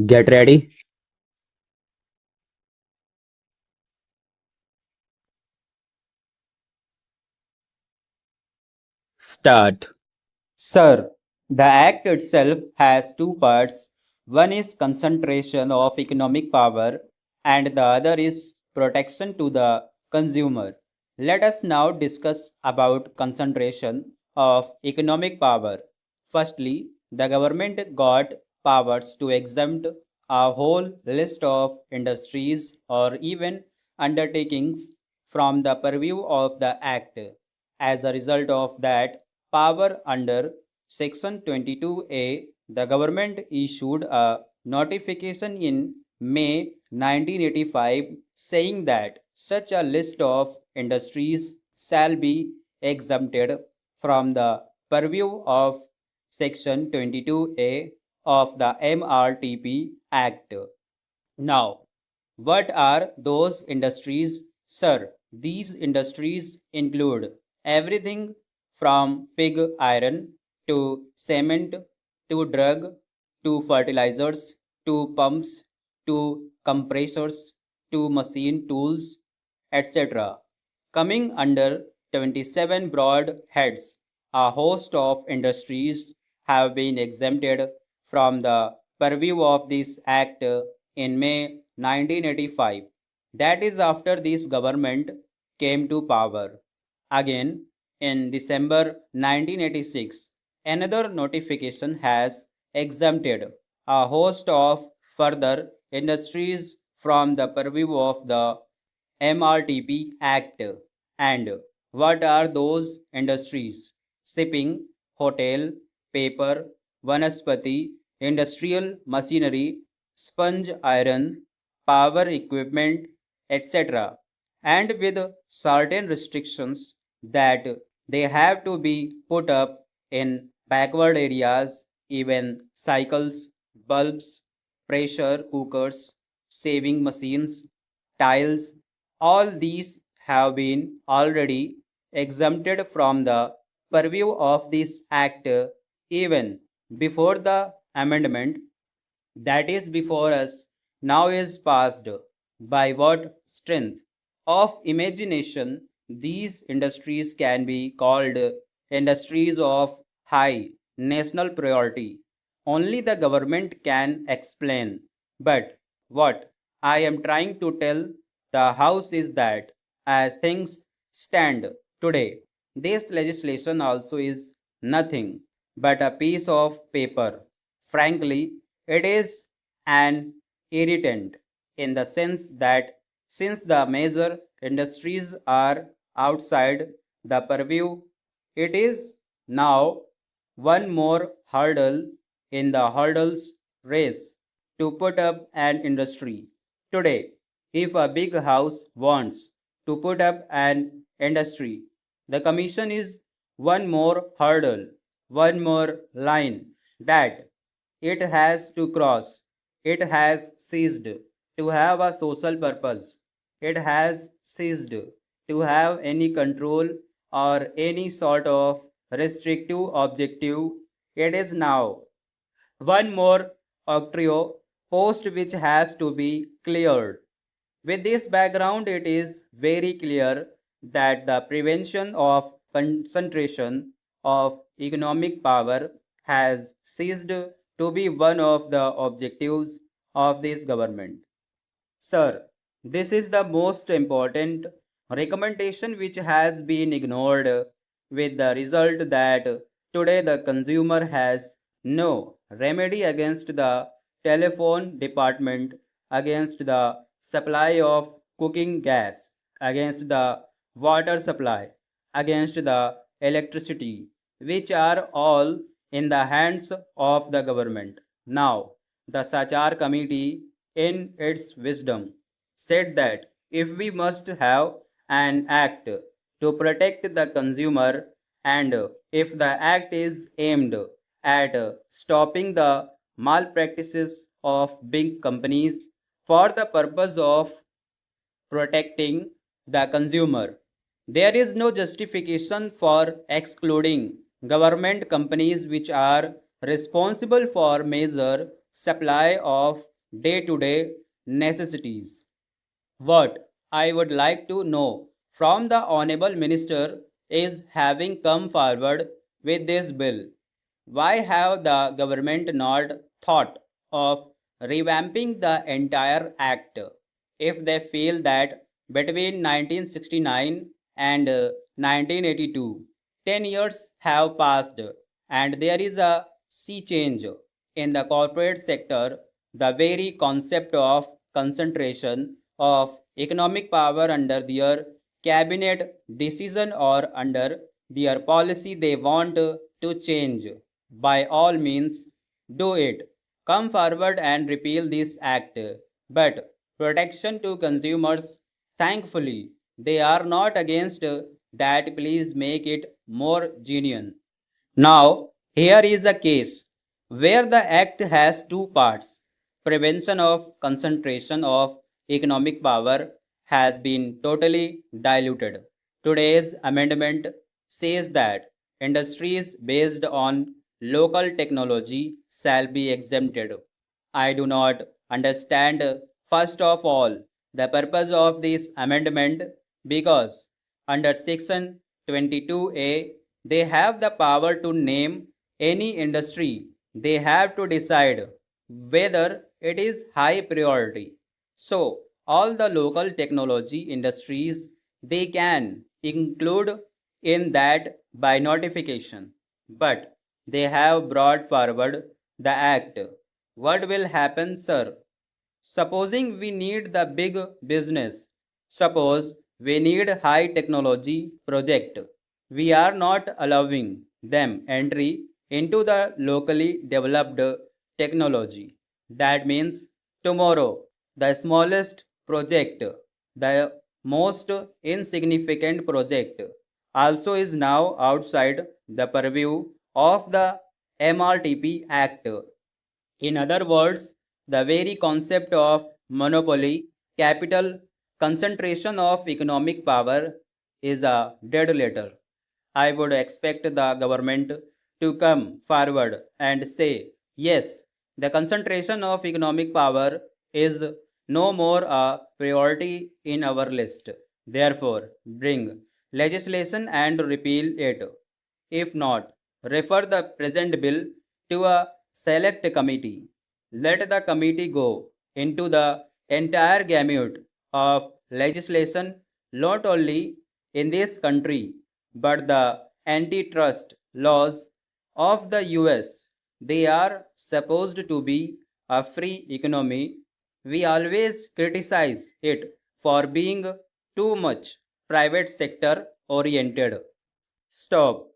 Get ready. Start. Sir, the Act itself has two parts. One is concentration of economic power, and the other is protection to the consumer. Let us now discuss about concentration of economic power. Firstly, the government got powers to exempt a whole list of industries or even undertakings from the purview of the Act. As a result of that power under Section 22A, the government issued a notification in May 1985 saying that such a list of industries shall be exempted from the purview of Section 22A of the MRTP Act. Now, what are those industries? Sir, these industries include everything from pig iron to cement to drug to fertilizers to pumps to compressors to machine tools, etc. Coming under 27 broad heads, a host of industries have been exempted from the purview of this Act in May 1985. That is after this government came to power. Again, in December 1986, another notification has exempted a host of further industries from the purview of the MRTP Act. And what are those industries? Shipping, hotel, paper, vanaspati, industrial machinery, sponge iron, power equipment, etc. And with certain restrictions that they have to be put up in backward areas, even cycles, bulbs, pressure cookers, shaving machines, tiles, all these have been already exempted from the purview of this Act even before the amendment that is before us now is passed. By what strength of imagination these industries can be called industries of high national priority? Only the government can explain. But what I am trying to tell the House is that as things stand today, this legislation also is nothing but a piece of paper. Frankly, it is an irritant in the sense that since the major industries are outside the purview, it is now one more hurdle in the hurdles race to put up an industry. Today, if a big house wants to put up an industry, the commission is one more hurdle, one more line that it has to cross. It has ceased to have a social purpose. It has ceased to have any control or any sort of restrictive objective. It is now one more octrio post which has to be cleared. With this background, it is very clear that the prevention of concentration of economic power has ceased to be one of the objectives of this government. Sir, this is the most important recommendation which has been ignored, with the result that today the consumer has no remedy against the telephone department, against the supply of cooking gas, against the water supply, against the electricity, which are all in the hands of the government. Now, the Sachar committee in its wisdom, said that if we must have an act to protect the consumer and if the act is aimed at stopping the malpractices of big companies for the purpose of protecting the consumer, there is no justification for excluding government companies which are responsible for major supply of day to day necessities. What I would like to know from the Honorable Minister is, having come forward with this bill, why have the government not thought of revamping the entire act? If they feel that between 1969 and 1982, 10 years have passed and there is a sea change in the corporate sector, the very concept of concentration of economic power under their cabinet decision or under their policy they want to change, by all means do it. Come forward and repeal this act. But protection to consumers, thankfully, they are not against that. Please make it more genuine. Now, here is a case where the Act has two parts. Prevention of concentration of economic power has been totally diluted. Today's amendment says that industries based on local technology shall be exempted. I do not understand, first of all, the purpose of this amendment, because under section 22A they have the power to name any industry. They have to decide whether it is high priority. So all the local technology industries they can include in that by notification. But they have brought forward the act. What will happen, sir? Supposing we need the big business, suppose we need high technology project. We are not allowing them entry into the locally developed technology. That means tomorrow the smallest project, the most insignificant project also is now outside the purview of the MRTP Act. In other words, the very concept of monopoly, capital, concentration of economic power is a dead letter. I would expect the government to come forward and say, yes, the concentration of economic power is no more a priority in our list. Therefore, bring legislation and repeal it. If not, refer the present bill to a select committee. Let the committee go into the entire gamut of legislation, not only in this country but the antitrust laws of the US. They are supposed to be a free economy. We always criticize it for being too much private sector oriented. Stop.